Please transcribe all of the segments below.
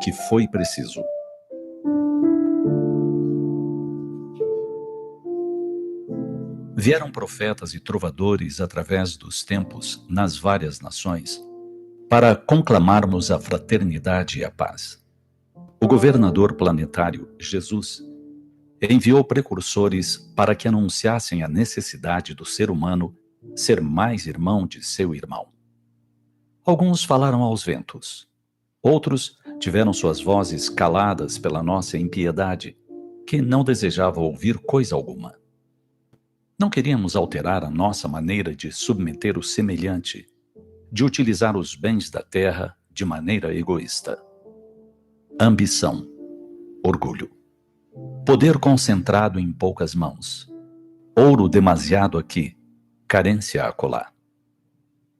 que foi preciso. Vieram profetas e trovadores através dos tempos nas várias nações para conclamarmos a fraternidade e a paz. O governador planetário, Jesus, enviou precursores para que anunciassem a necessidade do ser humano ser mais irmão de seu irmão. Alguns falaram aos ventos. Outros tiveram suas vozes caladas pela nossa impiedade, que não desejava ouvir coisa alguma. Não queríamos alterar a nossa maneira de submeter o semelhante, de utilizar os bens da terra de maneira egoísta. Ambição, orgulho, poder concentrado em poucas mãos, ouro demasiado aqui, carência acolá.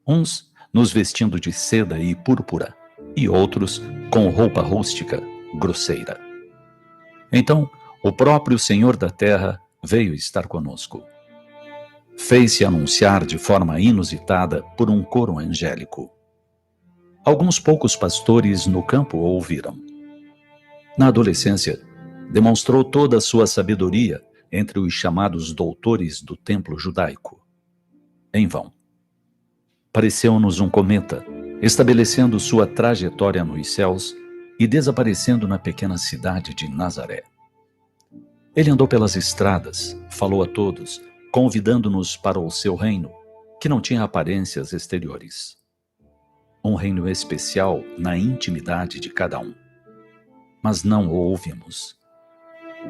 Uns nos vestindo de seda e púrpura, e outros com roupa rústica, grosseira. Então, o próprio Senhor da Terra veio estar conosco. Fez-se anunciar de forma inusitada por um coro angélico. Alguns poucos pastores no campo o ouviram. Na adolescência, demonstrou toda a sua sabedoria entre os chamados doutores do templo judaico. Em vão. Pareceu-nos um cometa, estabelecendo sua trajetória nos céus e desaparecendo na pequena cidade de Nazaré. Ele andou pelas estradas, falou a todos, convidando-nos para o seu reino, que não tinha aparências exteriores. Um reino especial na intimidade de cada um. Mas não o ouvimos.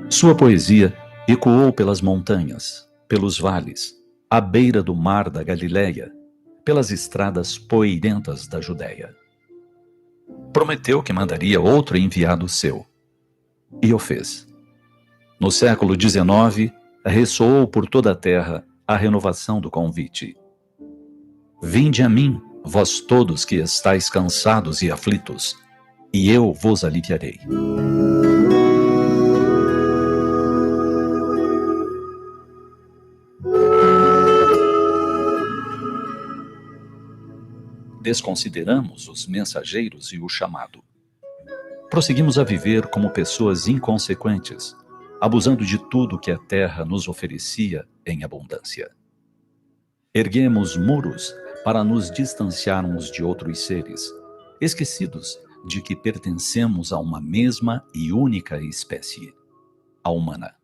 Sua poesia ecoou pelas montanhas, pelos vales, à beira do mar da Galileia, pelas estradas poeirentas da Judéia. Prometeu que mandaria outro enviado seu. E o fez. No século XIX, ressoou por toda a terra a renovação do convite. Vinde a mim, vós todos que estáis cansados e aflitos, e eu vos aliviarei. Desconsideramos os mensageiros e o chamado. Prosseguimos a viver como pessoas inconsequentes, abusando de tudo que a terra nos oferecia em abundância. Erguemos muros para nos distanciarmos de outros seres, esquecidos de que pertencemos a uma mesma e única espécie, a humana.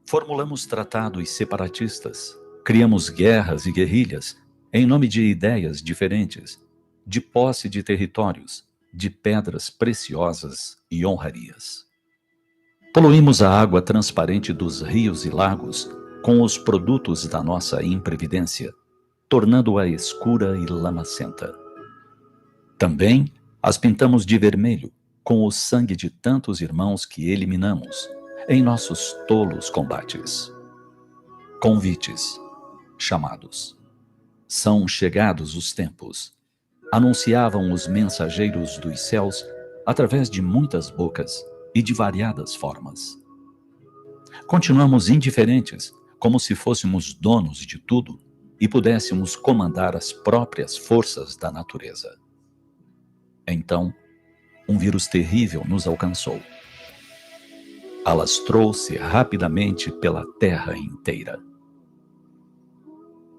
Formulamos tratados separatistas, criamos guerras e guerrilhas em nome de ideias diferentes, de posse de territórios, de pedras preciosas e honrarias. Poluímos a água transparente dos rios e lagos com os produtos da nossa imprevidência, tornando-a escura e lamacenta. Também as pintamos de vermelho com o sangue de tantos irmãos que eliminamos em nossos tolos combates. Convites, chamados. São chegados os tempos. Anunciavam os mensageiros dos céus através de muitas bocas e de variadas formas. Continuamos indiferentes, como se fôssemos donos de tudo e pudéssemos comandar as próprias forças da natureza. Então, um vírus terrível nos alcançou. Alastrou-se rapidamente pela terra inteira.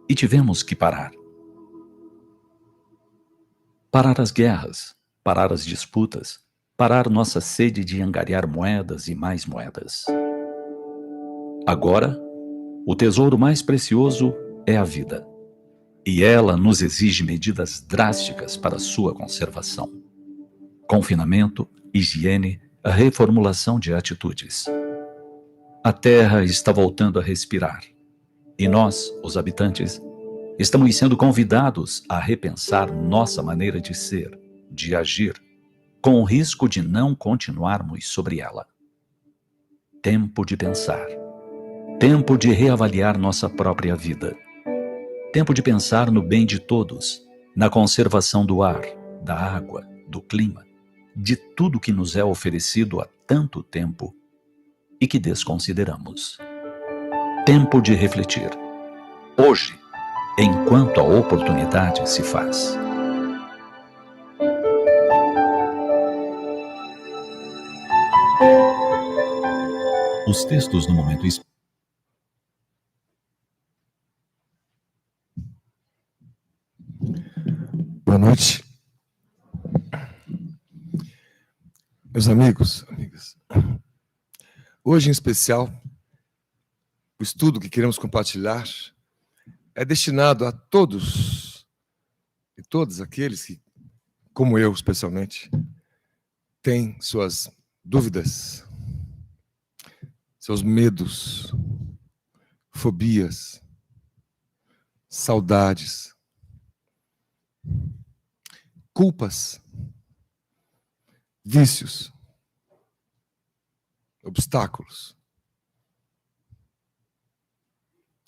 E tivemos que parar. Parar as guerras, parar as disputas, parar nossa sede de angariar moedas e mais moedas. Agora, o tesouro mais precioso é a vida, e ela nos exige medidas drásticas para sua conservação. Confinamento, higiene, reformulação de atitudes. A terra está voltando a respirar, e nós, os habitantes, estamos sendo convidados a repensar nossa maneira de ser, de agir, com o risco de não continuarmos sobre ela. Tempo de pensar. Tempo de reavaliar nossa própria vida. Tempo de pensar no bem de todos, na conservação do ar, da água, do clima, de tudo que nos é oferecido há tanto tempo e que desconsideramos. Tempo de refletir. Hoje, enquanto a oportunidade se faz. Os textos no momento Boa noite. Meus amigos, amigas. Hoje, em especial, o estudo que queremos compartilhar é destinado a todos e todos aqueles que, como eu especialmente, têm suas dúvidas, seus medos, fobias, saudades, culpas, vícios, obstáculos.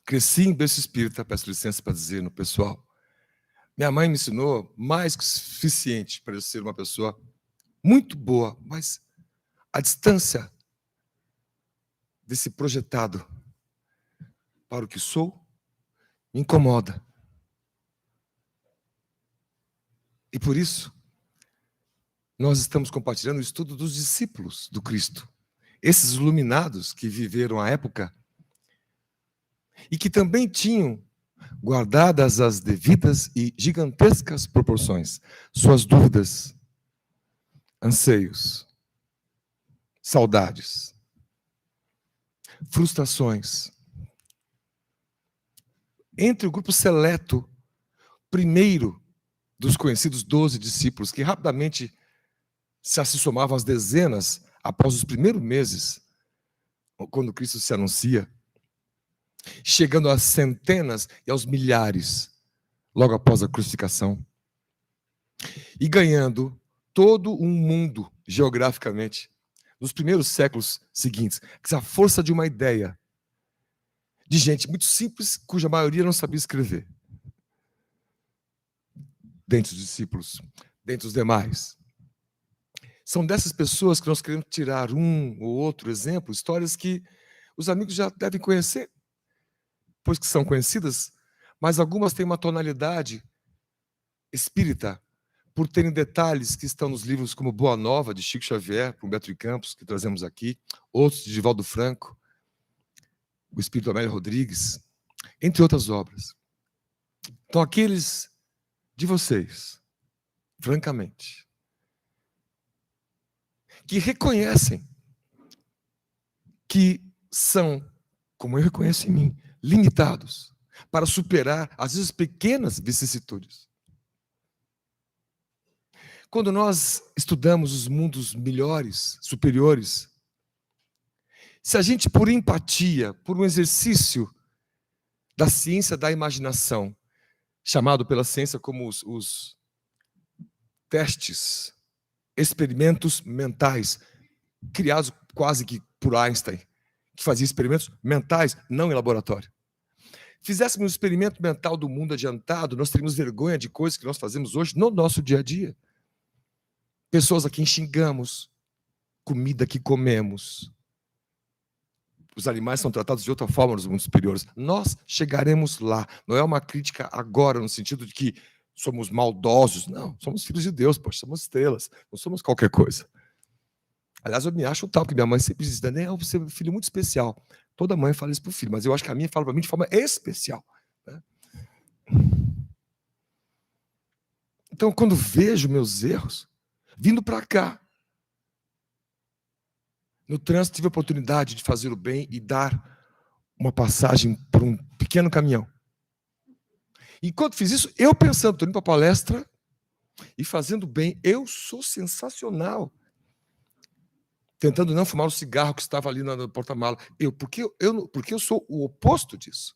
Cresci em berço espírita, peço licença para dizer no pessoal. Minha mãe me ensinou mais que o suficiente para eu ser uma pessoa muito boa, mas a distância desse projetado para o que sou me incomoda. E por isso, nós estamos compartilhando o estudo dos discípulos do Cristo. Esses iluminados que viveram a época e que também tinham, guardadas as devidas e gigantescas proporções, suas dúvidas, anseios, saudades, frustrações. Entre o grupo seleto, primeiro dos conhecidos 12 discípulos, que rapidamente se somavam às dezenas após os primeiros meses, quando Cristo se anuncia, chegando às centenas e aos milhares, logo após a crucificação, e ganhando todo um mundo, geograficamente, nos primeiros séculos seguintes, a força de uma ideia, de gente muito simples, cuja maioria não sabia escrever. Dentre os discípulos, dentre os demais. São dessas pessoas que nós queremos tirar um ou outro exemplo, histórias que os amigos já devem conhecer, pois que são conhecidas, mas algumas têm uma tonalidade espírita, por terem detalhes que estão nos livros como Boa Nova, de Chico Xavier, por Humberto de Campos, que trazemos aqui, outros de Divaldo Franco, o Espírito Amélia Rodrigues, entre outras obras. Então, aqueles de vocês, francamente, que reconhecem que são, como eu reconheço em mim, limitados para superar, às vezes, pequenas vicissitudes. Quando nós estudamos os mundos melhores, superiores, se a gente, por empatia, por um exercício da ciência da imaginação, chamado pela ciência como os testes, experimentos mentais, criados quase que por Einstein, que fazia experimentos mentais, não em laboratório. Fizéssemos um experimento mental do mundo adiantado, nós teríamos vergonha de coisas que nós fazemos hoje no nosso dia a dia. Pessoas a quem xingamos, comida que comemos. Os animais são tratados de outra forma nos mundos superiores. Nós chegaremos lá. Não é uma crítica agora, no sentido de que somos maldosos. Não, somos filhos de Deus, poxa, somos estrelas. Não somos qualquer coisa. Aliás, eu me acho tal, que minha mãe sempre diz, Daniel, você é um filho muito especial. Toda mãe fala isso para o filho, mas eu acho que a minha fala para mim de forma especial. Né? Então, quando vejo meus erros, vindo para cá, no trânsito tive a oportunidade de fazer o bem e dar uma passagem por um pequeno caminhão. Enquanto fiz isso, eu pensando, estou indo para a palestra e fazendo bem, eu sou sensacional. Tentando não fumar o cigarro que estava ali no porta-mala. Porque eu sou o oposto disso.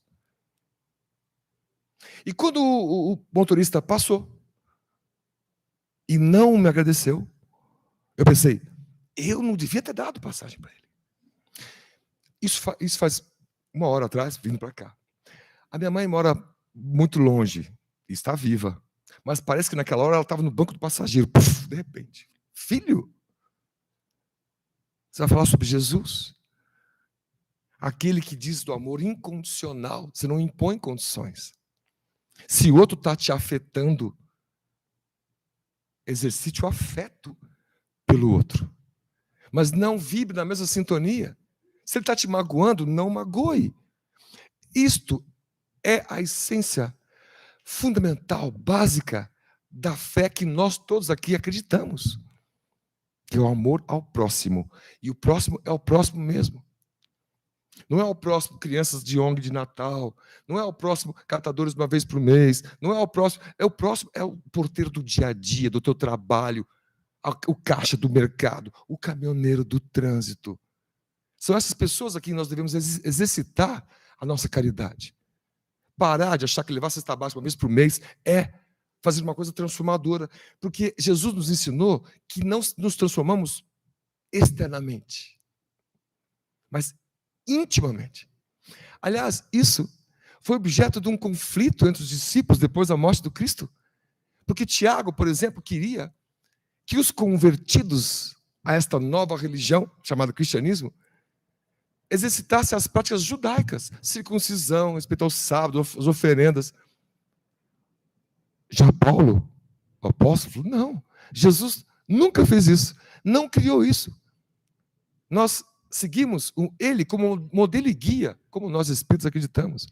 E quando o motorista passou e não me agradeceu, eu pensei, eu não devia ter dado passagem para ele. Isso faz uma hora atrás, vindo para cá. A minha mãe mora muito longe e está viva. Mas parece que naquela hora ela estava no banco do passageiro. Puf, de repente. Filho, você vai falar sobre Jesus? Aquele que diz do amor incondicional. Você não impõe condições. Se o outro está te afetando, exercite o afeto pelo outro. Mas não vibre na mesma sintonia. Se ele está te magoando, não magoe. Isto é a essência fundamental, básica da fé que nós todos aqui acreditamos, que é o amor ao próximo. E o próximo é o próximo mesmo. Não é o próximo crianças de ONG de Natal, não é o próximo catadores uma vez por mês, não é o próximo, é o porteiro do dia a dia, do teu trabalho, o caixa do mercado, o caminhoneiro do trânsito. São essas pessoas a quem nós devemos exercitar a nossa caridade. Parar de achar que levar cesta básica uma vez por mês é fazer uma coisa transformadora, porque Jesus nos ensinou que não nos transformamos externamente, mas intimamente. Aliás, isso foi objeto de um conflito entre os discípulos depois da morte do Cristo, porque Tiago, por exemplo, queria que os convertidos a esta nova religião, chamada cristianismo, exercitassem as práticas judaicas, circuncisão, respeitar o sábado, as oferendas. Já Paulo, o apóstolo, falou, não, Jesus nunca fez isso, não criou isso. Nós seguimos ele como modelo e guia, como nós espíritos acreditamos.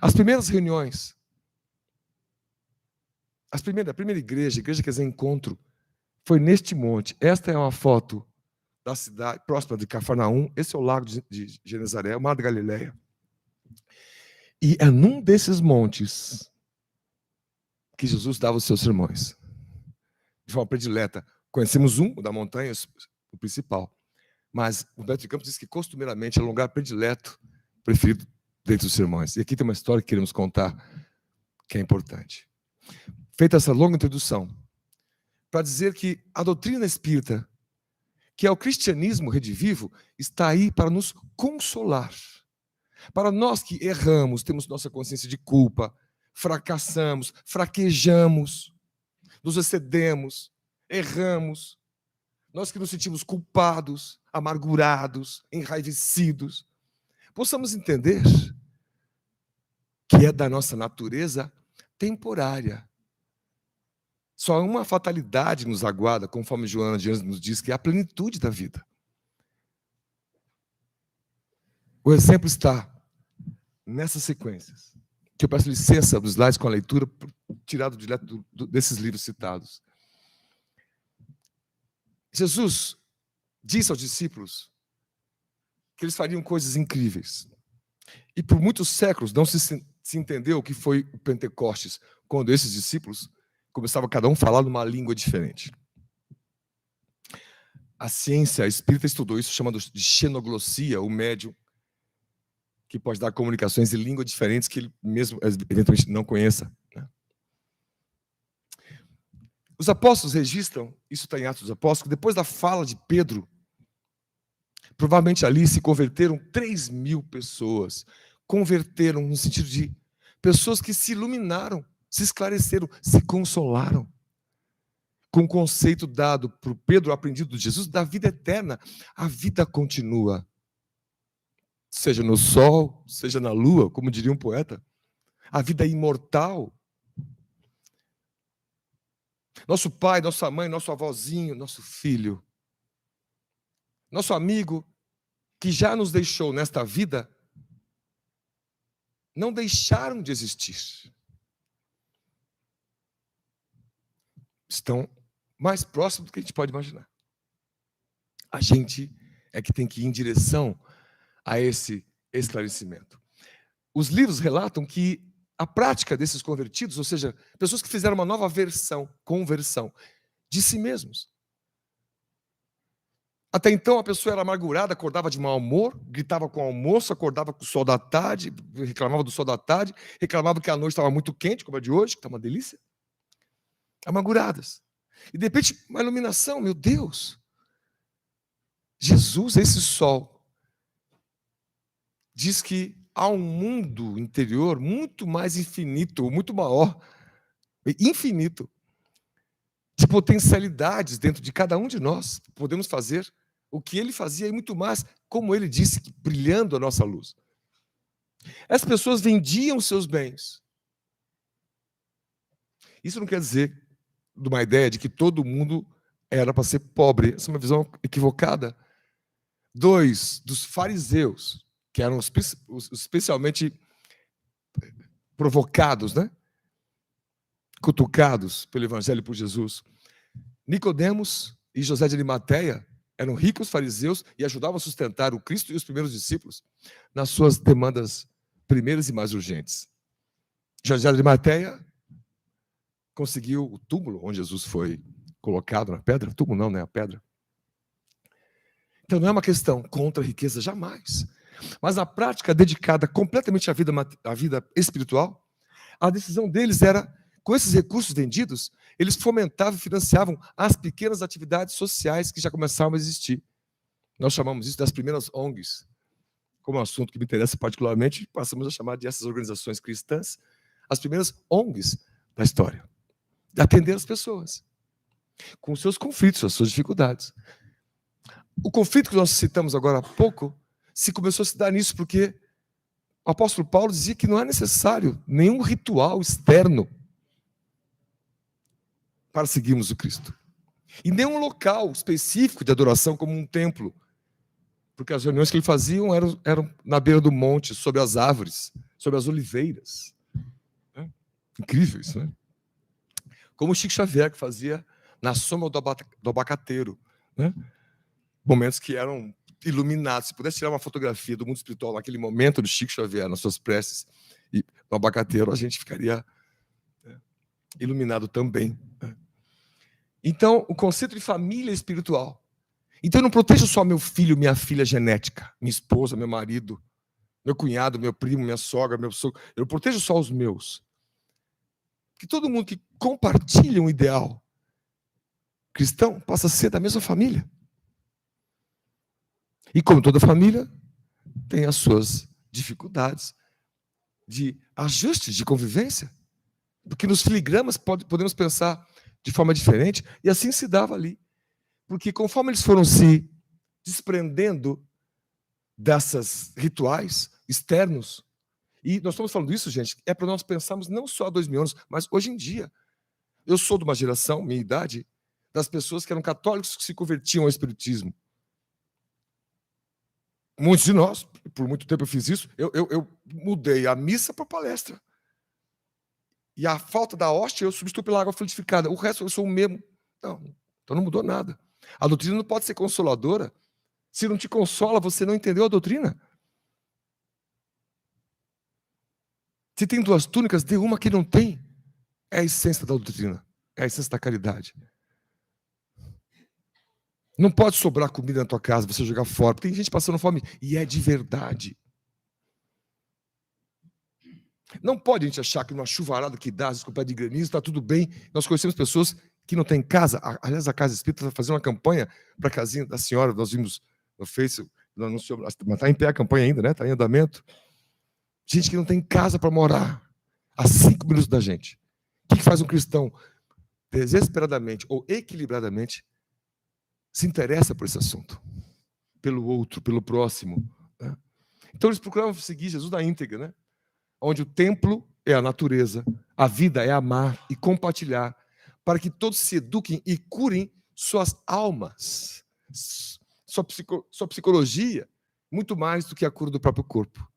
As primeiras reuniões, a primeira igreja quer dizer encontro, foi neste monte. Esta é uma foto da cidade, próxima de Cafarnaum. Esse é o lago de Genezaré, o mar da Galileia. E é num desses montes que Jesus dava os seus sermões, de forma predileta. Conhecemos o da montanha, o principal. Mas o Humberto de Campos diz que costumeiramente é o lugar predileto, preferido dentre os sermões. E aqui tem uma história que queremos contar, que é importante. Feita essa longa introdução, para dizer que a doutrina espírita, que é o cristianismo redivivo, está aí para nos consolar. Para nós que erramos, temos nossa consciência de culpa, fracassamos, fraquejamos, nos excedemos, erramos. Nós que nos sentimos culpados, amargurados, enraivecidos, possamos entender que é da nossa natureza temporária. Só uma fatalidade nos aguarda, conforme Joana de Anjos nos diz, que é a plenitude da vida. O exemplo está nessas sequências, que eu peço licença dos slides com a leitura, tirado direto desses livros citados. Jesus disse aos discípulos que eles fariam coisas incríveis. E por muitos séculos não se entendeu o que foi o Pentecostes, quando esses discípulos começavam cada um a falar numa língua diferente. A ciência espírita estudou isso, chamando de xenoglossia, o médium, que pode dar comunicações em línguas diferentes que ele mesmo, eventualmente, não conheça. Os apóstolos registram, isso está em Atos dos Apóstolos, que depois da fala de Pedro, provavelmente ali se converteram 3.000 pessoas. Converteram no sentido de pessoas que se iluminaram, se esclareceram, se consolaram com o conceito dado por Pedro, aprendido de Jesus, da vida eterna. A vida continua. Seja no sol, seja na lua, como diria um poeta. A vida é imortal. Nosso pai, nossa mãe, nosso avózinho, nosso filho, nosso amigo que já nos deixou nesta vida, não deixaram de existir. Estão mais próximos do que a gente pode imaginar. A gente é que tem que ir em direção a esse esclarecimento. Os livros relatam que a prática desses convertidos, ou seja, pessoas que fizeram uma nova conversão de si mesmos. Até então a pessoa era amargurada, acordava de mau humor, gritava com o almoço, acordava com o sol da tarde, reclamava do sol da tarde, reclamava que a noite estava muito quente, como a de hoje, que está uma delícia. Amarguradas. E de repente, uma iluminação, meu Deus. Jesus, esse sol, diz que há um mundo interior muito mais infinito, muito maior, infinito, de potencialidades dentro de cada um de nós. Podemos fazer o que ele fazia e muito mais, como ele disse, brilhando a nossa luz. As pessoas vendiam seus bens. Isso não quer dizer de uma ideia de que todo mundo era para ser pobre. Essa é uma visão equivocada. 2 dos fariseus, que eram especialmente provocados, né? Cutucados pelo evangelho e por Jesus. Nicodemos e José de Arimateia eram ricos fariseus e ajudavam a sustentar o Cristo e os primeiros discípulos nas suas demandas primeiras e mais urgentes. José de Arimateia conseguiu o túmulo onde Jesus foi colocado na pedra. Túmulo não, né? A pedra. Então não é uma questão contra a riqueza, jamais. Mas na prática, dedicada completamente à vida espiritual, a decisão deles era, com esses recursos vendidos, eles fomentavam e financiavam as pequenas atividades sociais que já começavam a existir. Nós chamamos isso das primeiras ONGs. Como é um assunto que me interessa particularmente, passamos a chamar de essas organizações cristãs as primeiras ONGs da história. De atender as pessoas, com seus conflitos, as suas dificuldades. O conflito que nós citamos agora há pouco começou a se dar nisso porque o apóstolo Paulo dizia que não é necessário nenhum ritual externo para seguirmos o Cristo. E nenhum local específico de adoração como um templo. Porque as reuniões que ele fazia eram na beira do monte, sob as árvores, sob as oliveiras. Incrível isso, né? Como o Chico Xavier, que fazia na sombra do abacateiro. Né? Momentos que eram iluminados. Se pudesse tirar uma fotografia do mundo espiritual naquele momento do Chico Xavier, nas suas preces, e no abacateiro, a gente ficaria iluminado também. Então, o conceito de família espiritual. Então, eu não protejo só meu filho, minha filha genética, minha esposa, meu marido, meu cunhado, meu primo, minha sogra, meu sogro. Eu não protejo só os meus. Que todo mundo que compartilha um ideal cristão passa a ser da mesma família. E como toda família, tem as suas dificuldades de ajustes de convivência, porque nos filigramas podemos pensar de forma diferente, e assim se dava ali. Porque conforme eles foram se desprendendo dessas rituais externos, e nós estamos falando isso, gente, é para nós pensarmos não só há 2000 anos, mas hoje em dia. Eu sou de uma geração, minha idade, das pessoas que eram católicos que se convertiam ao espiritismo. Muitos de nós, por muito tempo eu fiz isso, eu mudei a missa para palestra. E a falta da hóstia eu substituo pela água fluidificada. O resto eu sou o mesmo. Não, então não mudou nada. A doutrina não pode ser consoladora. Se não te consola, você não entendeu a doutrina. Se tem 2 túnicas, dê uma que não tem. É a essência da doutrina. É a essência da caridade. Não pode sobrar comida na tua casa, você jogar fora. Tem gente passando fome e é de verdade. Não pode a gente achar que numa chuvarada que dá, com pé de granizo, está tudo bem. Nós conhecemos pessoas que não têm casa. Aliás, a Casa Espírita está fazendo uma campanha para a casinha da senhora. Nós vimos no Facebook, mas está em pé a campanha ainda, né? Está em andamento. Gente que não tem casa para morar, a 5 minutos da gente. O que faz um cristão desesperadamente ou equilibradamente se interessa por esse assunto? Pelo outro, pelo próximo. Né? Então eles procuravam seguir Jesus na íntegra, né? Onde o templo é a natureza, a vida é amar e compartilhar, para que todos se eduquem e curem suas almas, sua psicologia, muito mais do que a cura do próprio corpo.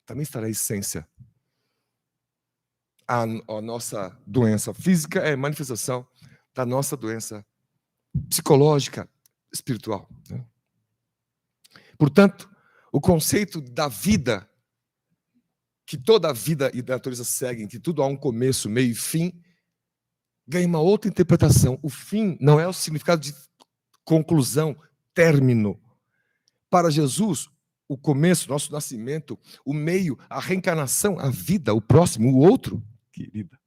Também está na essência. A nossa doença física é manifestação da nossa doença psicológica, espiritual. Né? Portanto, o conceito da vida, que toda a vida e a natureza seguem, que tudo há um começo, meio e fim, ganha uma outra interpretação. O fim não é o significado de conclusão, término. Para Jesus, o começo, nosso nascimento, o meio, a reencarnação, a vida, o próximo, o outro, querida.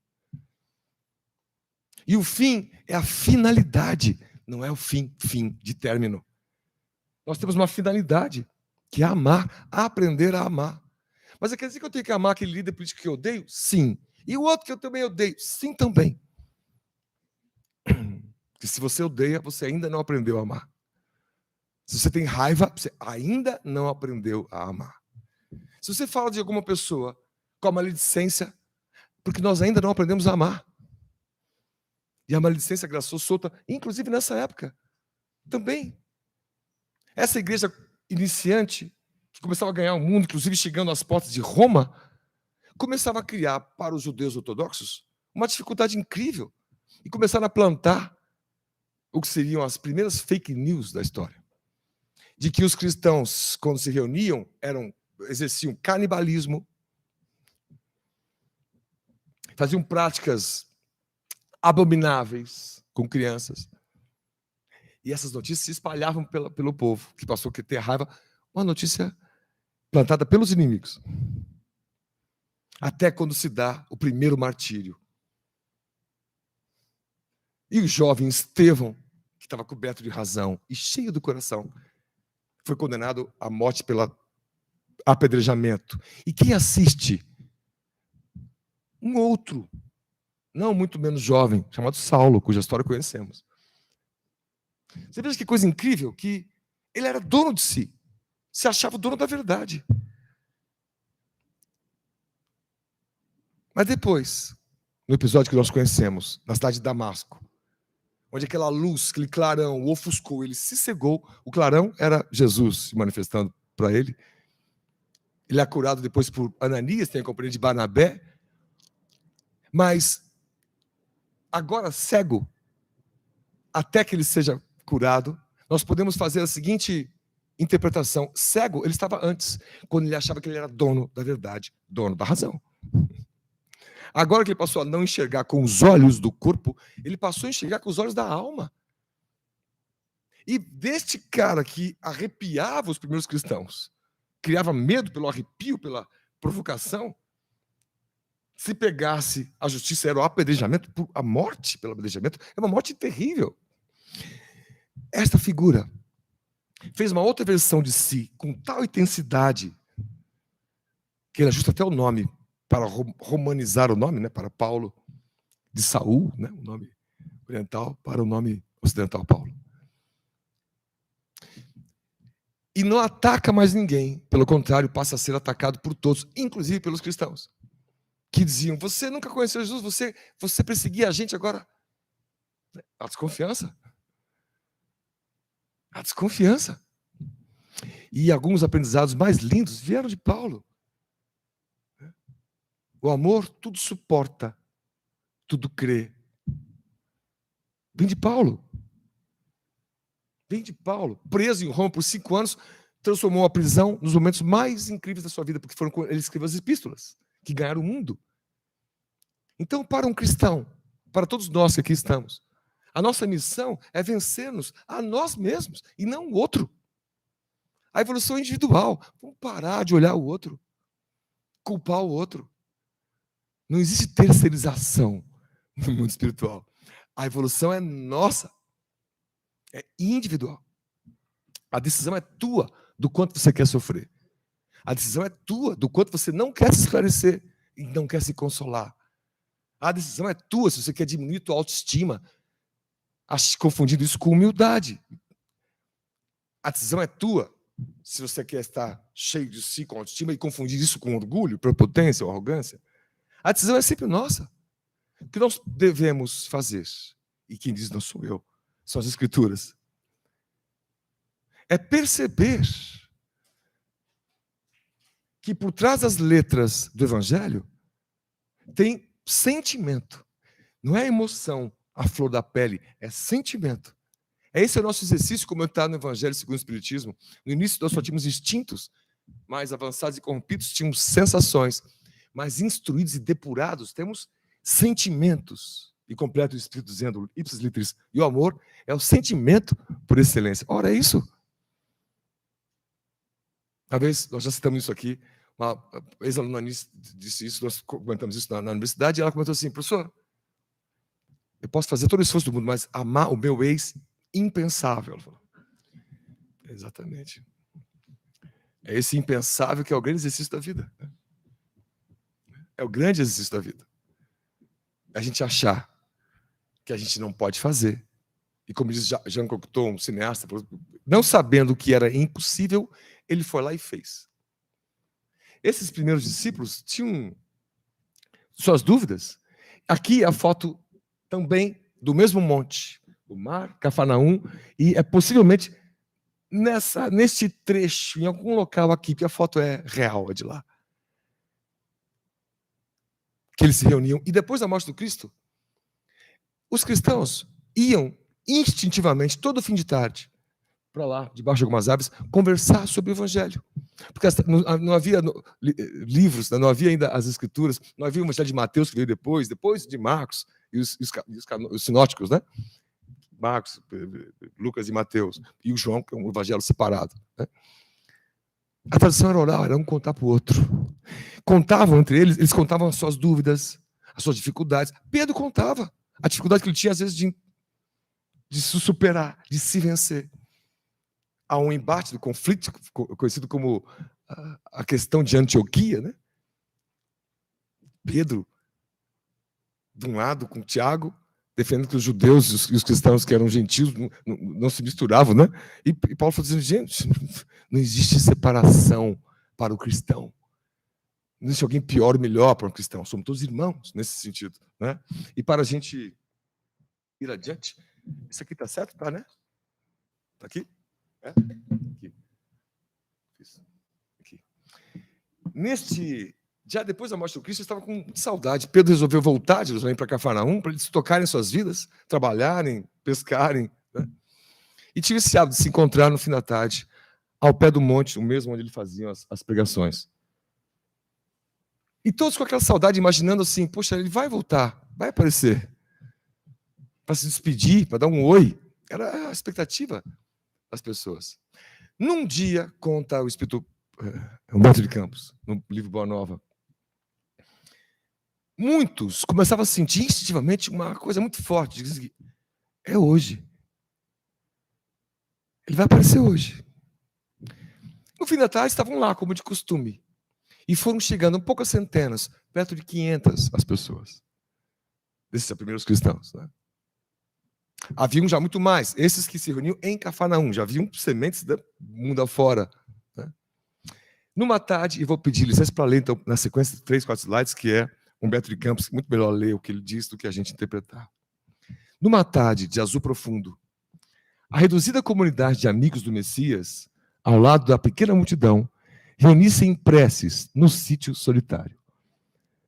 E o fim é a finalidade, não é o fim de término. Nós temos uma finalidade, que é amar, aprender a amar. Mas quer dizer que eu tenho que amar aquele líder político que eu odeio? Sim. E o outro que eu também odeio? Sim, também. Porque se você odeia, você ainda não aprendeu a amar. Se você tem raiva, você ainda não aprendeu a amar. Se você fala de alguma pessoa com a maledicência, porque nós ainda não aprendemos a amar. E a maledicência graçou solta, inclusive nessa época. Também. Essa igreja iniciante, que começava a ganhar o mundo, inclusive chegando às portas de Roma, começava a criar para os judeus ortodoxos uma dificuldade incrível e começaram a plantar o que seriam as primeiras fake news da história, de que os cristãos, quando se reuniam, exerciam canibalismo, faziam práticas abomináveis com crianças. E essas notícias se espalhavam pelo povo, que passou a ter raiva. Uma notícia plantada pelos inimigos. Até quando se dá o primeiro martírio. E o jovem Estevão, que estava coberto de razão e cheio do coração, foi condenado à morte pelo apedrejamento. E quem assiste? Um outro, não muito menos jovem, chamado Saulo, cuja história conhecemos. Você veja que coisa incrível, que ele era dono de si, se achava o dono da verdade. Mas depois, no episódio que nós conhecemos, na cidade de Damasco, onde aquela luz, aquele clarão o ofuscou, ele se cegou, o clarão era Jesus se manifestando para ele. Ele é curado depois por Ananias, tem a companhia de Barnabé, mas agora cego, até que ele seja curado, nós podemos fazer a seguinte interpretação: cego, ele estava antes, quando ele achava que ele era dono da verdade, dono da razão. Agora que ele passou a não enxergar com os olhos do corpo, ele passou a enxergar com os olhos da alma. E deste cara que arrepiava os primeiros cristãos, criava medo pelo arrepio, pela provocação, se pegasse a justiça, era o apedrejamento, a morte pelo apedrejamento, é uma morte terrível. Esta figura fez uma outra versão de si, com tal intensidade, que ele ajusta até o nome, para romanizar o nome, né, para Paulo, de Saul, né, o nome oriental, para o nome ocidental, Paulo. E não ataca mais ninguém, pelo contrário, passa a ser atacado por todos, inclusive pelos cristãos, que diziam: você nunca conheceu Jesus, você perseguia a gente agora. A desconfiança. A desconfiança. E alguns aprendizados mais lindos vieram de Paulo. O amor tudo suporta, tudo crê. Vem de Paulo. Vem de Paulo. Preso em Roma por 5 anos, transformou a prisão nos momentos mais incríveis da sua vida, porque foram ele escreveu as epístolas, que ganharam o mundo. Então, para um cristão, para todos nós que aqui estamos, a nossa missão é vencer-nos a nós mesmos e não o outro. A evolução é individual. Vamos parar de olhar o outro, culpar o outro. Não existe terceirização no mundo espiritual. A evolução é nossa. É individual. A decisão é tua do quanto você quer sofrer. A decisão é tua do quanto você não quer se esclarecer e não quer se consolar. A decisão é tua se você quer diminuir tua autoestima, confundindo isso com humildade. A decisão é tua se você quer estar cheio de si com autoestima e confundir isso com orgulho, prepotência ou arrogância. A decisão é sempre nossa. O que nós devemos fazer? E quem diz não sou eu, são as Escrituras. É perceber que por trás das letras do Evangelho tem sentimento. Não é emoção, a flor da pele, é sentimento. Esse é o nosso exercício, como está no Evangelho segundo o Espiritismo. No início nós só tínhamos instintos mais avançados e corrompidos, tínhamos sensações. Mas instruídos e depurados, temos sentimentos. E completa o Espírito dizendo, ipsis literis, e o amor é o sentimento por excelência. Ora, é isso. Uma vez, nós já citamos isso aqui, uma ex-aluna disse isso, nós comentamos isso na universidade, e ela comentou assim: professor, eu posso fazer todo o esforço do mundo, mas amar o meu ex, impensável. Ela falou. Exatamente. É esse impensável que é o grande exercício da vida. É o grande exercício da vida. A gente achar que a gente não pode fazer. E como diz Jean Cocteau, um cineasta, não sabendo que era impossível, ele foi lá e fez. Esses primeiros discípulos tinham suas dúvidas. Aqui a foto também do mesmo monte, o mar, Cafarnaum, e é possivelmente neste trecho, em algum local aqui, que a foto é real, é de lá, que eles se reuniam, e depois da morte do Cristo, os cristãos iam instintivamente, todo fim de tarde, para lá, debaixo de algumas árvores, conversar sobre o Evangelho. Porque não havia livros, não havia ainda as Escrituras, não havia o Evangelho de Mateus, que veio depois de Marcos, e os sinóticos, né? Marcos, Lucas e Mateus, e o João, que é um evangelho separado. Né? A tradição era oral, era um contar para o outro. Contavam entre eles, eles contavam as suas dúvidas, as suas dificuldades. Pedro contava a dificuldade que ele tinha, às vezes, de se superar, de se vencer. Há um embate do conflito, conhecido como a questão de Antioquia, né? Pedro, de um lado, com Tiago, defendendo que os judeus e os cristãos que eram gentios não se misturavam, né? E Paulo falou dizendo, gente, não existe separação para o cristão. Não existe alguém pior ou melhor para um cristão. Somos todos irmãos nesse sentido, né? E para a gente ir adiante, isso aqui está certo? Tá, né? Está aqui? É? Aqui. Isso. Aqui. Já depois da morte do Cristo, eles estavam com saudade. Pedro resolveu voltar de Jerusalém para Cafarnaum, para eles tocarem suas vidas, trabalharem, pescarem. Né? E tinha esse hábito de se encontrar no fim da tarde, ao pé do monte, o mesmo onde eles faziam as pregações. E todos com aquela saudade, imaginando assim, poxa, ele vai voltar, vai aparecer, para se despedir, para dar um oi. Era a expectativa das pessoas. Num dia, conta o Espírito Humberto de Campos, no livro Boa Nova, muitos começavam a sentir instintivamente uma coisa muito forte. Dizem, é hoje. Ele vai aparecer hoje. No fim da tarde, estavam lá, como de costume. E foram chegando poucas centenas, perto de 500 as pessoas. Desses primeiros cristãos. Né? Haviam já muito mais. Esses que se reuniam em Cafarnaum. Já haviam sementes do mundo afora. Né? Numa tarde, e vou pedir licença para ler, então, na sequência, 3, 4 slides, que é Humberto de Campos, muito melhor ler o que ele diz do que a gente interpretar. Numa tarde de azul profundo, a reduzida comunidade de amigos do Messias, ao lado da pequena multidão, reunia-se em preces no sítio solitário.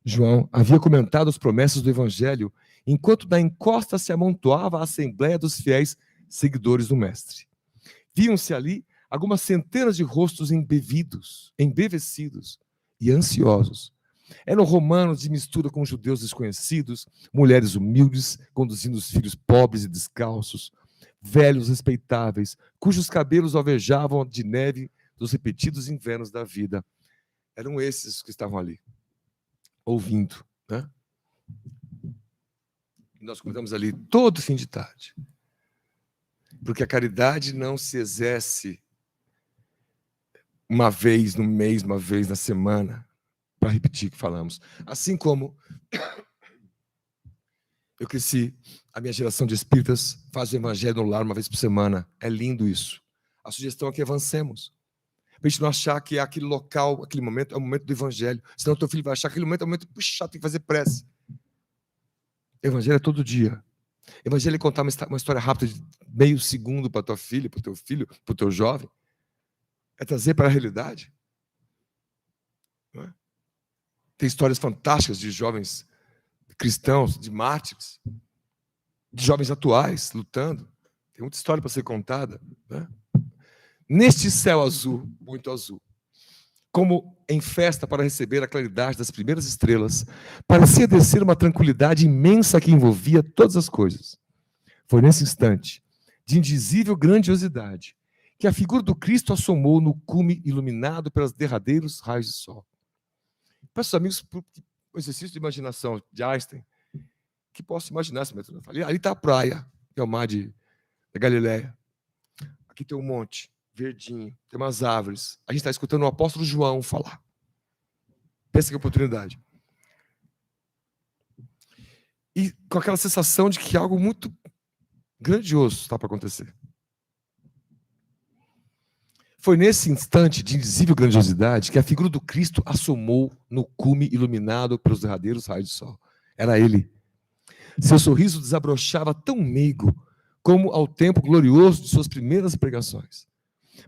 João havia comentado as promessas do Evangelho, enquanto da encosta se amontoava a assembleia dos fiéis seguidores do Mestre. Viam-se ali algumas centenas de rostos embevecidos e ansiosos. Eram romanos de mistura com judeus desconhecidos, mulheres humildes, conduzindo os filhos pobres e descalços, velhos respeitáveis, cujos cabelos alvejavam de neve dos repetidos invernos da vida. Eram esses que estavam ali, ouvindo. Né? Nós comentamos ali todo fim de tarde. Porque a caridade não se exerce uma vez no mês, uma vez na semana, para repetir o que falamos. Assim como eu cresci, a minha geração de espíritas faz o evangelho no lar uma vez por semana. É lindo isso. A sugestão é que avancemos. Para a gente não achar que aquele local, aquele momento é o momento do evangelho. Senão o teu filho vai achar que aquele momento é o momento, puxa, tem que fazer prece. Evangelho é todo dia. Evangelho é contar uma história rápida de meio segundo para tua filha, para o teu filho, para o teu jovem. É trazer para a realidade. Não é? Tem histórias fantásticas de jovens cristãos, de mártires, de jovens atuais lutando. Tem muita história para ser contada. Né? Neste céu azul, muito azul, como em festa para receber a claridade das primeiras estrelas, parecia descer uma tranquilidade imensa que envolvia todas as coisas. Foi nesse instante, de indizível grandiosidade, que a figura do Cristo assomou no cume iluminado pelos derradeiros raios de sol. Peço aos amigos, o exercício de imaginação de Einstein, que posso imaginar esse método. Ali está a praia, que é o mar da Galileia. Aqui tem um monte, verdinho, tem umas árvores. A gente está escutando o apóstolo João falar. Pensa que oportunidade. E com aquela sensação de que algo muito grandioso está para acontecer. Foi nesse instante de indizível grandiosidade que a figura do Cristo assomou no cume iluminado pelos derradeiros raios de sol. Era ele. Seu sorriso desabrochava tão meigo como ao tempo glorioso de suas primeiras pregações.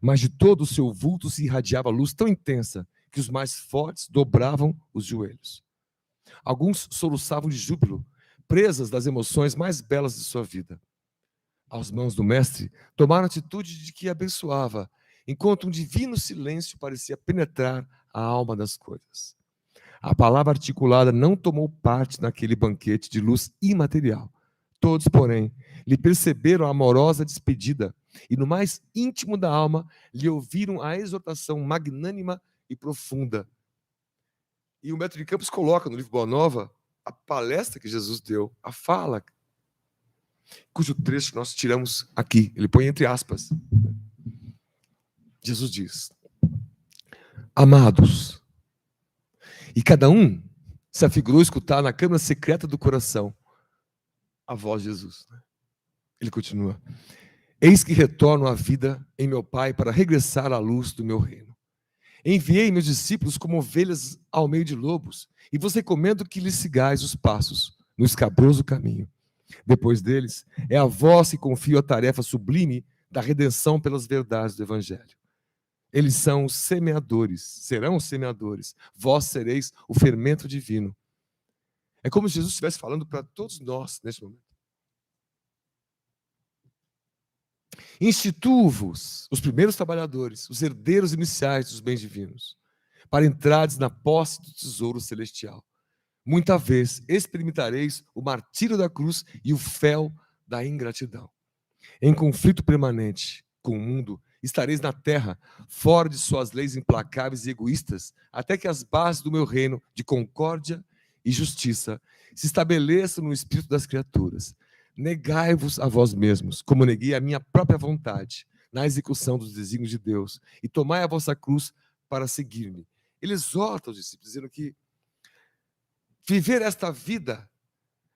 mas de todo o seu vulto se irradiava luz tão intensa que os mais fortes dobravam os joelhos. Alguns soluçavam de júbilo, presas das emoções mais belas de sua vida. Aos mãos do mestre, tomaram a atitude de que abençoava, enquanto um divino silêncio parecia penetrar a alma das coisas. A palavra articulada não tomou parte naquele banquete de luz imaterial. Todos, porém, lhe perceberam a amorosa despedida e, no mais íntimo da alma, lhe ouviram a exortação magnânima e profunda. E o Humberto de Campos coloca no livro Boa Nova a palestra que Jesus deu, a fala, cujo trecho nós tiramos aqui. Ele põe entre aspas. Jesus diz: amados, e cada um se afigurou escutar na câmara secreta do coração a voz de Jesus. Ele continua: eis que retorno à vida em meu Pai para regressar à luz do meu reino. Enviei meus discípulos como ovelhas ao meio de lobos, e vos recomendo que lhes sigais os passos no escabroso caminho. Depois deles, é a vós que confio a tarefa sublime da redenção pelas verdades do Evangelho. Eles são os semeadores, serão os semeadores. Vós sereis o fermento divino. É como se Jesus estivesse falando para todos nós neste momento. Instituo-vos, os primeiros trabalhadores, os herdeiros iniciais dos bens divinos, para entrardes na posse do tesouro celestial. Muita vez experimentareis o martírio da cruz e o fel da ingratidão. Em conflito permanente com o mundo, estareis na terra, fora de suas leis implacáveis e egoístas, até que as bases do meu reino de concórdia e justiça se estabeleçam no espírito das criaturas. Negai-vos a vós mesmos, como neguei a minha própria vontade, na execução dos desígnios de Deus, e tomai a vossa cruz para seguir-me. Ele exorta os discípulos, dizendo que viver esta vida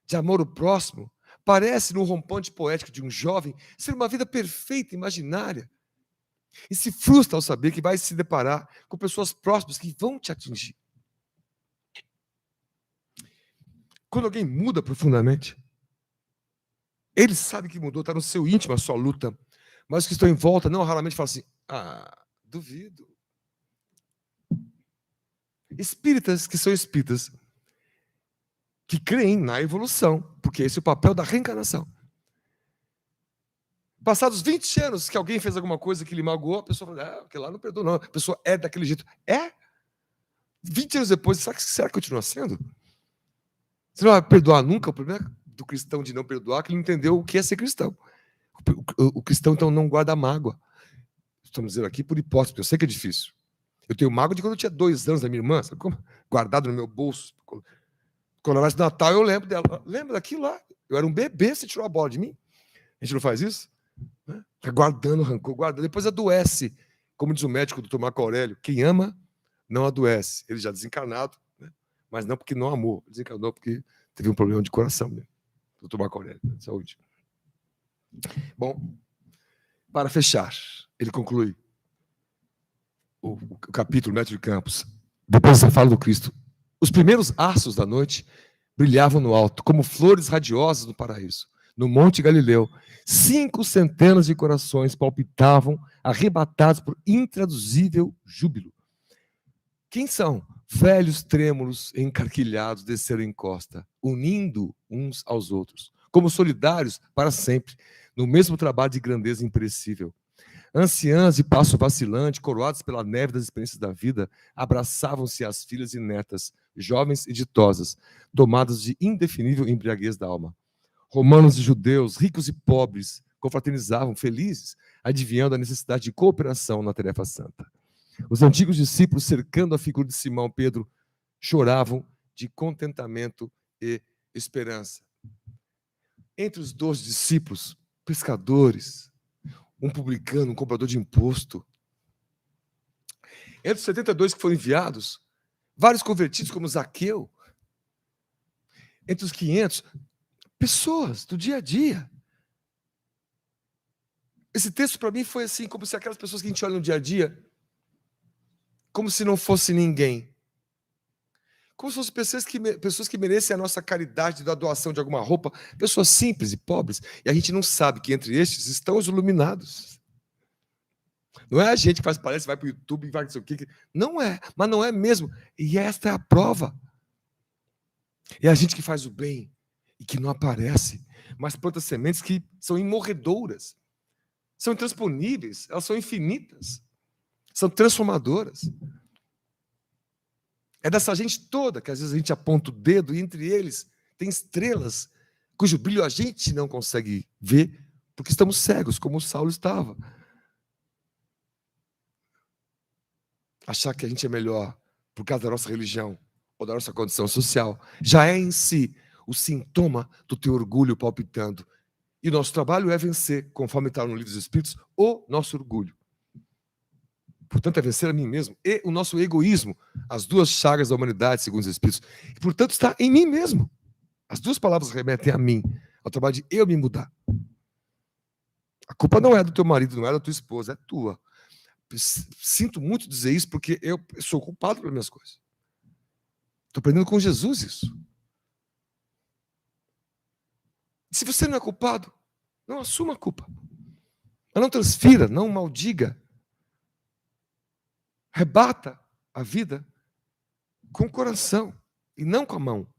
de amor ao próximo parece, no rompante poético de um jovem, ser uma vida perfeita, imaginária, e se frustra ao saber que vai se deparar com pessoas próximas que vão te atingir. Quando alguém muda profundamente, ele sabe que mudou, está no seu íntimo a sua luta, mas os que estão em volta não raramente falam assim: duvido. Espíritas que são espíritas, que creem na evolução, porque esse é o papel da reencarnação. Passados 20 anos que alguém fez alguma coisa que lhe magoou, a pessoa fala: aquele lá não perdoa, não. A pessoa é daquele jeito. 20 anos depois, será que continua sendo? Você não vai perdoar nunca? O problema do cristão de não perdoar é que ele não entendeu o que é ser cristão. O cristão, então, não guarda mágoa. Estamos dizendo aqui por hipótese, porque eu sei que é difícil. Eu tenho mágoa de quando eu tinha 2 anos da minha irmã, sabe como? Guardado no meu bolso. Quando era de Natal, eu lembro dela. Lembra daquilo lá? Eu era um bebê, você tirou a bola de mim? A gente não faz isso? Fica guardando rancor, guardando. Depois adoece. Como diz o médico, o doutor Marco Aurélio: quem ama não adoece. Ele já desencarnado, né? Mas não porque não amou. Desencarnou porque teve um problema de coração mesmo. Doutor Marco Aurélio, de saúde. Bom, para fechar, ele conclui o capítulo Método de Campos. Depois da fala do Cristo: os primeiros astros da noite brilhavam no alto, como flores radiosas no paraíso. No Monte Galileu, 5 centenas de corações palpitavam, arrebatados por intraduzível júbilo. Quem são? Velhos trêmulos encarquilhados desceram em costa, unindo uns aos outros, como solidários para sempre, no mesmo trabalho de grandeza imperecível. Anciãs de passo vacilante, coroadas pela neve das experiências da vida, abraçavam-se às filhas inertas, jovens e ditosas, tomadas de indefinível embriaguez da alma. Romanos e judeus, ricos e pobres, confraternizavam, felizes, adivinhando a necessidade de cooperação na tarefa santa. Os antigos discípulos, cercando a figura de Simão Pedro, choravam de contentamento e esperança. Entre os 12 discípulos, pescadores, um publicano, um cobrador de imposto. Entre os 72 que foram enviados, vários convertidos como Zaqueu. Entre os 500, pessoas do dia a dia. Esse texto para mim foi assim, como se aquelas pessoas que a gente olha no dia a dia, como se não fosse ninguém. Como se fossem pessoas que merecem a nossa caridade da doação de alguma roupa, pessoas simples e pobres, e a gente não sabe que entre estes estão os iluminados. Não é a gente que faz palestra, vai para o YouTube e vai não sei o quê. Não é, mas não é mesmo. E esta é a prova. É a gente que faz o bem e que não aparece, mas planta sementes que são imorredoras, são intransponíveis, elas são infinitas, são transformadoras. É dessa gente toda que às vezes a gente aponta o dedo e entre eles tem estrelas cujo brilho a gente não consegue ver porque estamos cegos, como o Saulo estava. Achar que a gente é melhor por causa da nossa religião ou da nossa condição social já é em si o sintoma do teu orgulho palpitando. E nosso trabalho é vencer, conforme está no Livro dos Espíritos, o nosso orgulho. Portanto, é vencer a mim mesmo e o nosso egoísmo, as duas chagas da humanidade, segundo os Espíritos. E, portanto, está em mim mesmo. As duas palavras remetem a mim, ao trabalho de eu me mudar. A culpa não é do teu marido, não é da tua esposa, é tua. Sinto muito dizer isso porque eu sou culpado pelas minhas coisas. Estou aprendendo com Jesus isso. Se você não é culpado, não assuma a culpa. Mas não transfira, não maldiga. Rebata a vida com o coração e não com a mão.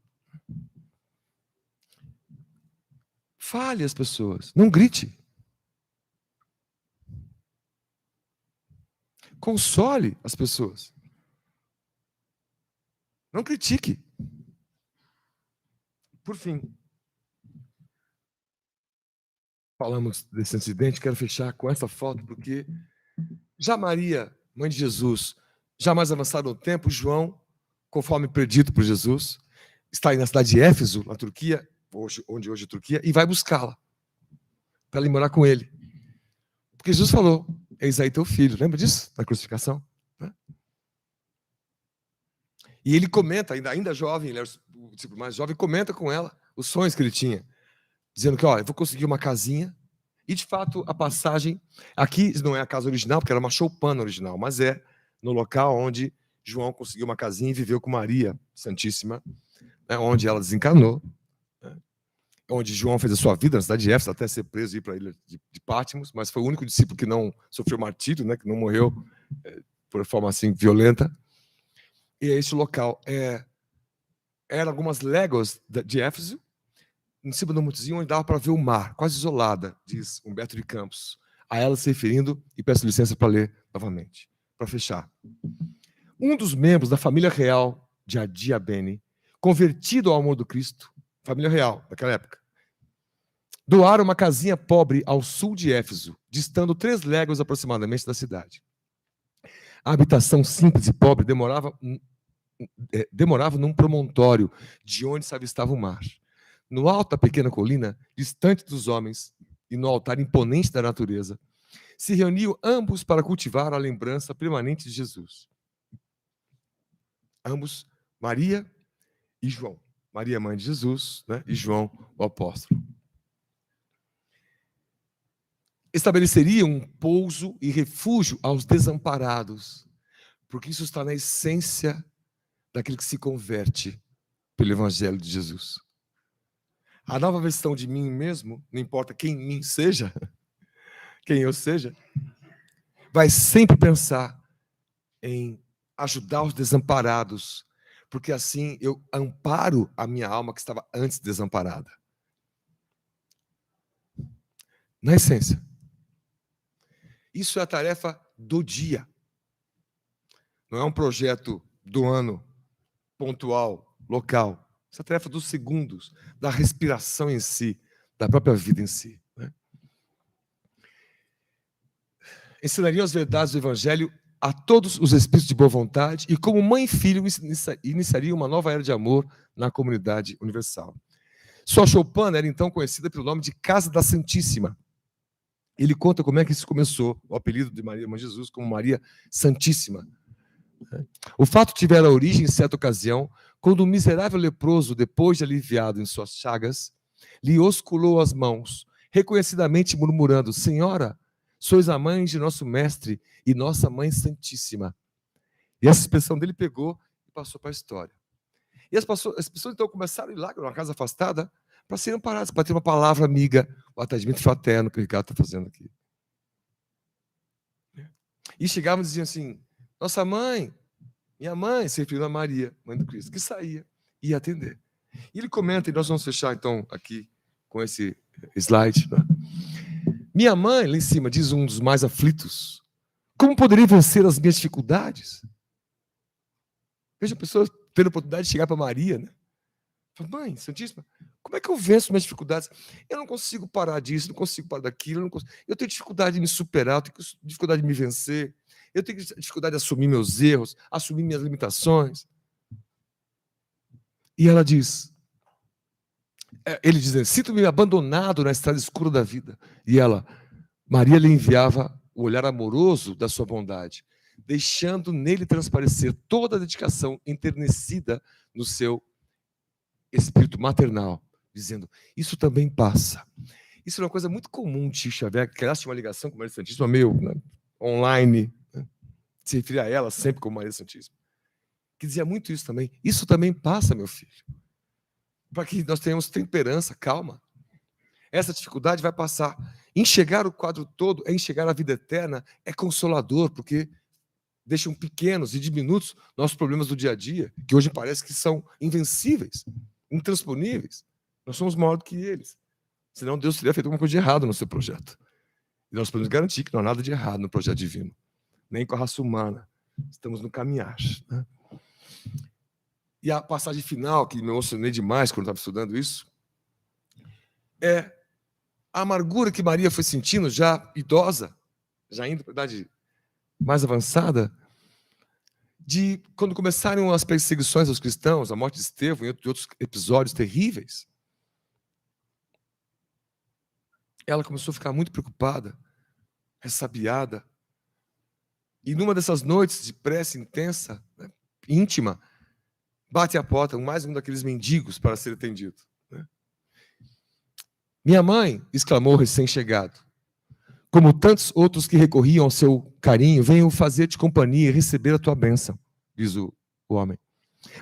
Fale as pessoas, não grite. Console as pessoas. Não critique. Por fim, falamos desse incidente, quero fechar com essa foto, porque já Maria, mãe de Jesus, já mais avançado no tempo, João, conforme predito por Jesus, está aí na cidade de Éfeso, na Turquia, onde hoje é Turquia, e vai buscá-la, para ela ir morar com ele. Porque Jesus falou, eis aí teu filho, lembra disso? Da crucificação? Né? E ele comenta, ainda jovem, ele era o discípulo mais jovem, comenta com ela os sonhos que ele tinha, dizendo que, ó, eu vou conseguir uma casinha, e de fato a passagem, aqui não é a casa original, porque era uma choupana original, mas é no local onde João conseguiu uma casinha e viveu com Maria Santíssima, né, onde ela desencarnou, né, onde João fez a sua vida na cidade de Éfeso, até ser preso e ir para a ilha de Patmos, mas foi o único discípulo que não sofreu martírio, né, que não morreu por forma assim violenta. E esse local era algumas léguas de Éfeso, em cima do montezinho, onde dava para ver o mar, quase isolada, diz Humberto de Campos. A ela se referindo, e peço licença para ler novamente, para fechar. Um dos membros da família real de Adia Bene, convertido ao amor do Cristo, família real daquela época, doaram uma casinha pobre ao sul de Éfeso, distando 3 léguas aproximadamente da cidade. A habitação simples e pobre demorava num promontório, de onde se avistava o mar. No alto da pequena colina, distante dos homens, e no altar imponente da natureza, se reuniam ambos para cultivar a lembrança permanente de Jesus. Ambos, Maria e João. Maria, mãe de Jesus, né? E João, o apóstolo. Estabeleceriam um pouso e refúgio aos desamparados, porque isso está na essência daquele que se converte pelo Evangelho de Jesus. A nova versão de mim mesmo, não importa quem mim seja, quem eu seja, vai sempre pensar em ajudar os desamparados, porque assim eu amparo a minha alma que estava antes desamparada. Na essência. Isso é a tarefa do dia. Não é um projeto do ano, pontual, local. Essa tarefa dos segundos, da respiração em si, da própria vida em si. Né? Ensinaria as verdades do Evangelho a todos os espíritos de boa vontade e, como mãe e filho, iniciaria uma nova era de amor na comunidade universal. Sua choupana era então conhecida pelo nome de Casa da Santíssima. Ele conta como é que isso começou, o apelido de Maria, Mãe de Jesus, como Maria Santíssima. O fato tivera origem em certa ocasião, quando um miserável leproso, depois de aliviado em suas chagas, lhe osculou as mãos, reconhecidamente murmurando: Senhora, sois a mãe de nosso mestre e nossa mãe santíssima. E essa expressão dele pegou e passou para a história. E as pessoas então começaram a ir lá, numa casa afastada, para serem amparadas, para ter uma palavra amiga, o atendimento fraterno que o Ricardo está fazendo aqui. E chegavam e diziam assim, nossa mãe, minha mãe, se referindo a Maria, mãe do Cristo, que saía e ia atender. E ele comenta, e nós vamos fechar então aqui com esse slide. Né? Minha mãe, lá em cima, diz um dos mais aflitos, como poderia vencer as minhas dificuldades? Veja a pessoa tendo a oportunidade de chegar para Maria, né? Fala, mãe Santíssima, como é que eu venço minhas dificuldades? Eu não consigo parar disso, não consigo parar daquilo, eu tenho dificuldade de me superar, eu tenho dificuldade de me vencer, eu tenho dificuldade de assumir meus erros, assumir minhas limitações. E ela diz, ele diz, sinto-me abandonado na estrada escura da vida. E ela, Maria lhe enviava o olhar amoroso da sua bondade, deixando nele transparecer toda a dedicação enternecida no seu espírito maternal, dizendo, isso também passa. Isso é uma coisa muito comum de Chico Xavier, que ela tinha uma ligação com Maria Santíssima meio online, né? Se referia a ela sempre como Maria Santíssima, que dizia muito isso também. Isso também passa, meu filho. Para que nós tenhamos temperança, calma. Essa dificuldade vai passar. Enxergar o quadro todo é enxergar a vida eterna, é consolador, porque deixam pequenos e diminutos nossos problemas do dia a dia, que hoje parece que são invencíveis, intransponíveis. Nós somos maiores do que eles. Senão Deus teria feito alguma coisa de errado no seu projeto. E nós podemos garantir que não há nada de errado no projeto divino. Nem com a raça humana. Estamos no caminhar. Né? E a passagem final, que me emocionei demais quando estava estudando isso, é a amargura que Maria foi sentindo, já idosa, já indo para a idade mais avançada, de quando começaram as perseguições aos cristãos, a morte de Estevão e outros episódios terríveis, ela começou a ficar muito preocupada, ressabiada. E numa dessas noites de prece intensa, né, íntima, bate à porta mais um daqueles mendigos para ser atendido. Né? Minha mãe, exclamou o recém-chegado, como tantos outros que recorriam ao seu carinho, venho fazer-te companhia e receber a tua bênção, diz o homem.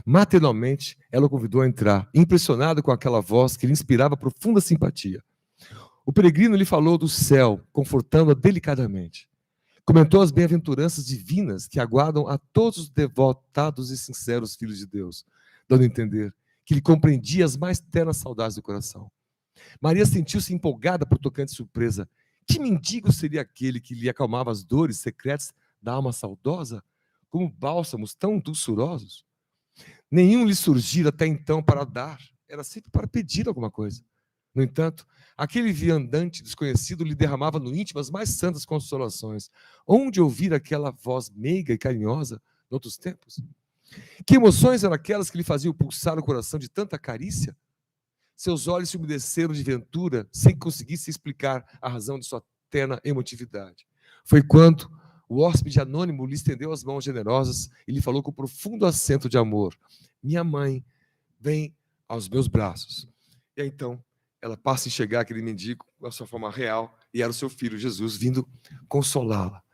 Maternalmente, ela o convidou a entrar, impressionado com aquela voz que lhe inspirava profunda simpatia. O peregrino lhe falou do céu, confortando-a delicadamente. Comentou as bem-aventuranças divinas que aguardam a todos os devotados e sinceros filhos de Deus, dando a entender que lhe compreendia as mais ternas saudades do coração. Maria sentiu-se empolgada por tocante surpresa. Que mendigo seria aquele que lhe acalmava as dores secretas da alma saudosa, como bálsamos tão dulçurosos? Nenhum lhe surgira até então para dar, era sempre para pedir alguma coisa. No entanto, aquele viandante desconhecido lhe derramava no íntimo as mais santas consolações. Onde ouvir aquela voz meiga e carinhosa noutros tempos? Que emoções eram aquelas que lhe faziam pulsar o coração de tanta carícia? Seus olhos se umedeceram de ventura, sem que conseguisse explicar a razão de sua terna emotividade. Foi quando o hóspede anônimo lhe estendeu as mãos generosas e lhe falou com profundo acento de amor: minha mãe, vem aos meus braços. E aí, então, ela passa a enxergar aquele mendigo na sua forma real, e era o seu filho Jesus vindo consolá-la.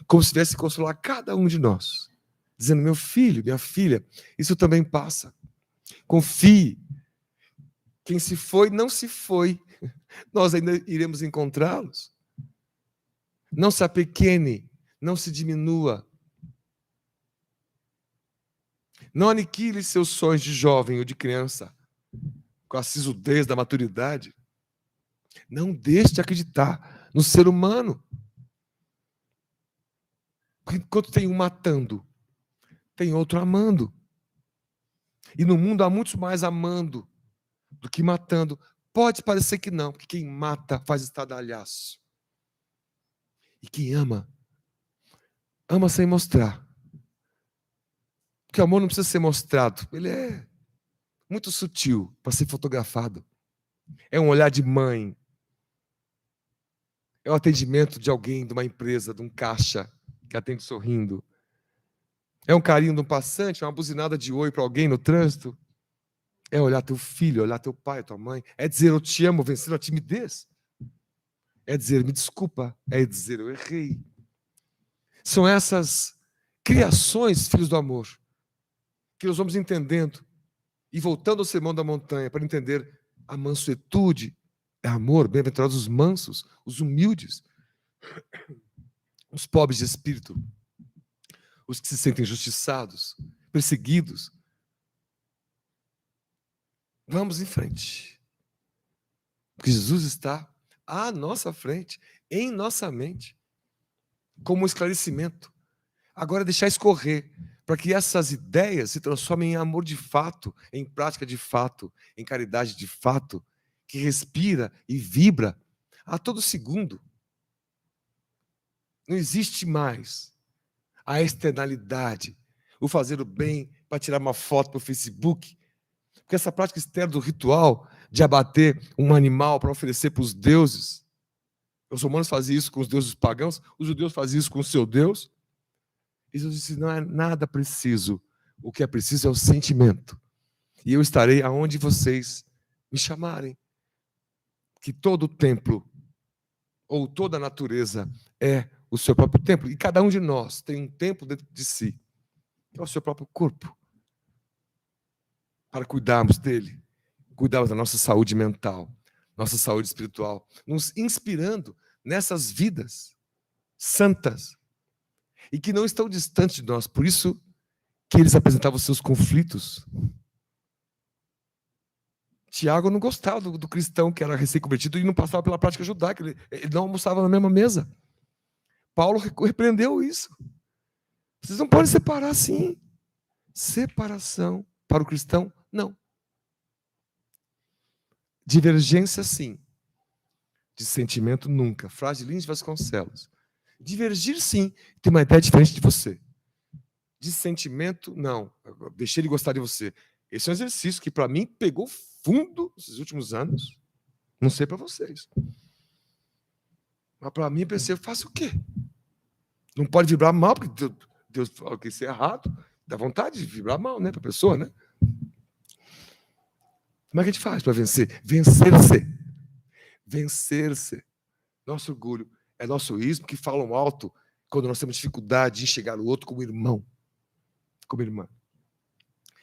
Como se tivesse consolar cada um de nós, dizendo: meu filho, minha filha, isso também passa. Confie. Quem se foi, não se foi. Nós ainda iremos encontrá-los. Não se apequene, não se diminua. Não aniquile seus sonhos de jovem ou de criança, com a sisudez da maturidade. Não deixe de acreditar no ser humano. Porque enquanto tem um matando, tem outro amando. E no mundo há muitos mais amando do que matando. Pode parecer que não, porque quem mata faz estardalhaço. E quem ama, ama sem mostrar. Porque o amor não precisa ser mostrado. Ele é muito sutil para ser fotografado. É um olhar de mãe. É o atendimento de alguém, de uma empresa, de um caixa que atende sorrindo. É um carinho de um passante, uma buzinada de oi para alguém no trânsito. É olhar teu filho, olhar teu pai, tua mãe. É dizer eu te amo, vencendo a timidez. É dizer me desculpa. É dizer eu errei. São essas criações, filhos do amor, que nós vamos entendendo e voltando ao sermão da montanha para entender a mansuetude, é amor, bem-aventurados os mansos, os humildes, os pobres de espírito, os que se sentem injustiçados, perseguidos. Vamos em frente. Porque Jesus está à nossa frente, em nossa mente, como um esclarecimento. Agora deixar escorrer, para que essas ideias se transformem em amor de fato, em prática de fato, em caridade de fato, que respira e vibra a todo segundo. Não existe mais a externalidade, o fazer o bem para tirar uma foto para o Facebook. Porque essa prática externa do ritual de abater um animal para oferecer para os deuses, os romanos faziam isso com os deuses pagãos, os judeus faziam isso com o seu Deus. E Jesus disse, não é nada preciso, o que é preciso é o sentimento. E eu estarei aonde vocês me chamarem. Que todo templo, ou toda a natureza, é o seu próprio templo. E cada um de nós tem um templo dentro de si. É o seu próprio corpo. Para cuidarmos dele. Cuidarmos da nossa saúde mental, nossa saúde espiritual. Nos inspirando nessas vidas santas. E que não estão distantes de nós. Por isso que eles apresentavam seus conflitos. Tiago não gostava do cristão que era recém-convertido e não passava pela prática judaica. Ele não almoçava na mesma mesa. Paulo repreendeu isso. Vocês não podem separar assim. Separação para o cristão, não. Divergência, sim. De sentimento, nunca. Frase de Lins de Vasconcelos. Divergir, sim. Tem uma ideia diferente de você. De sentimento, não. Deixei ele gostar de você. Esse é um exercício que, para mim, pegou fundo nesses últimos anos. Não sei para vocês. Mas, para mim, eu pensei, eu faço o quê? Não pode vibrar mal, porque Deus fala que isso é errado. Dá vontade de vibrar mal, né? Para a pessoa, né? Como é que a gente faz para vencer? Vencer-se. Vencer-se. Nosso orgulho é nosso ismo que falam alto quando nós temos dificuldade de enxergar o outro como irmão. Como irmã.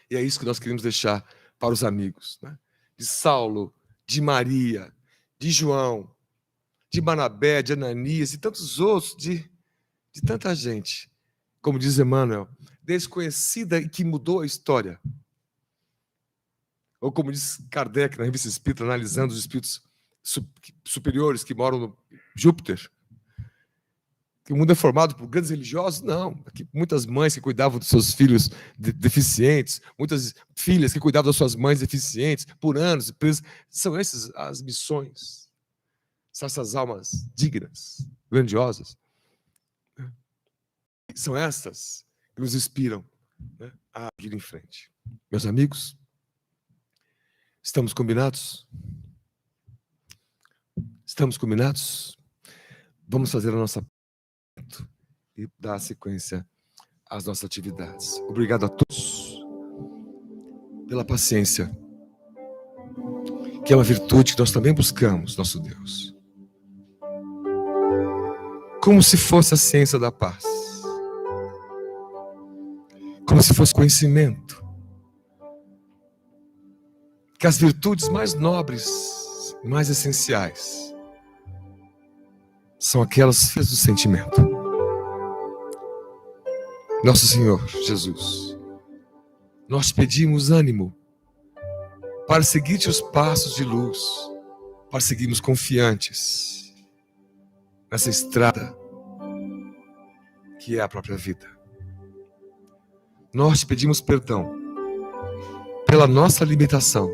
E é isso que nós queremos deixar para os amigos, né? De Saulo, de Maria, de João, de Barnabé, de Ananias e tantos outros, de tanta gente. Como diz Emmanuel, desconhecida e que mudou a história. Ou como diz Kardec na Revista Espírita, analisando os espíritos superiores que moram no Júpiter, que o mundo é formado por grandes religiosos? Não. Aqui, muitas mães que cuidavam dos seus filhos deficientes, muitas filhas que cuidavam das suas mães deficientes por anos. São essas as missões. São essas almas dignas, grandiosas. São estas que nos inspiram, né, a ir em frente. Meus amigos, estamos combinados? Estamos combinados? Vamos fazer a nossa e dar sequência às nossas atividades. Obrigado a todos pela paciência, que é uma virtude que nós também buscamos, nosso Deus. Como se fosse a ciência da paz. Como se fosse conhecimento. Que as virtudes mais nobres, mais essenciais, são aquelas feitas do sentimento. Nosso Senhor Jesus, nós te pedimos ânimo para seguir teus passos de luz, para seguirmos confiantes nessa estrada que é a própria vida. Nós te pedimos perdão pela nossa limitação,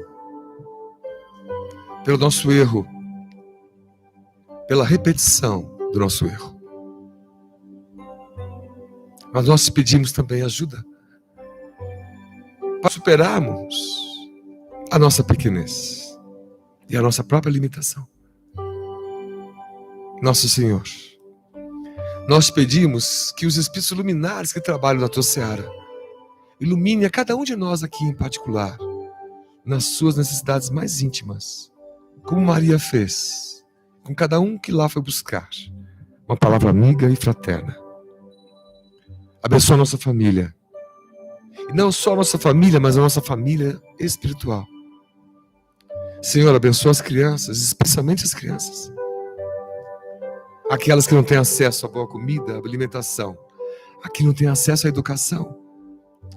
pelo nosso erro, pela repetição do nosso erro. Mas nós te pedimos também ajuda para superarmos a nossa pequenez e a nossa própria limitação. Nosso Senhor, nós te pedimos que os espíritos luminares que trabalham na tua seara ilumine a cada um de nós aqui em particular, nas suas necessidades mais íntimas, como Maria fez, com cada um que lá foi buscar uma palavra amiga e fraterna. Abençoa a nossa família. E não só a nossa família, mas a nossa família espiritual. Senhor, abençoa as crianças, especialmente as crianças. aquelas que não têm acesso à boa comida, à alimentação, a que não têm acesso à educação.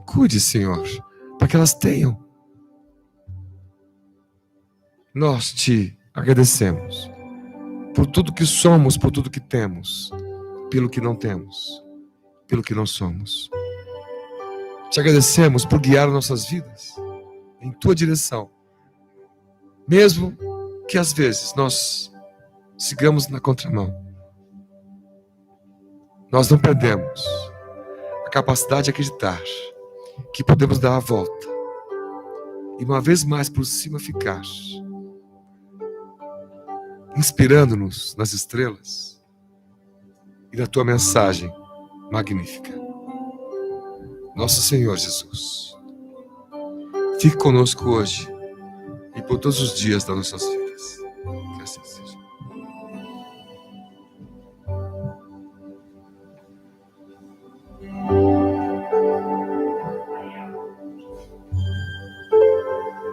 Cuide, Senhor, para que elas tenham. Nós te agradecemos por tudo que somos, por tudo que temos, pelo que não temos, pelo que não somos. Te agradecemos por guiar nossas vidas em tua direção, mesmo que às vezes nós sigamos na contramão. Nós não perdemos a capacidade de acreditar que podemos dar a volta e uma vez mais por cima ficar, inspirando-nos nas estrelas e na tua mensagem magnífica. Nosso Senhor Jesus, fique conosco hoje e por todos os dias das nossas vidas.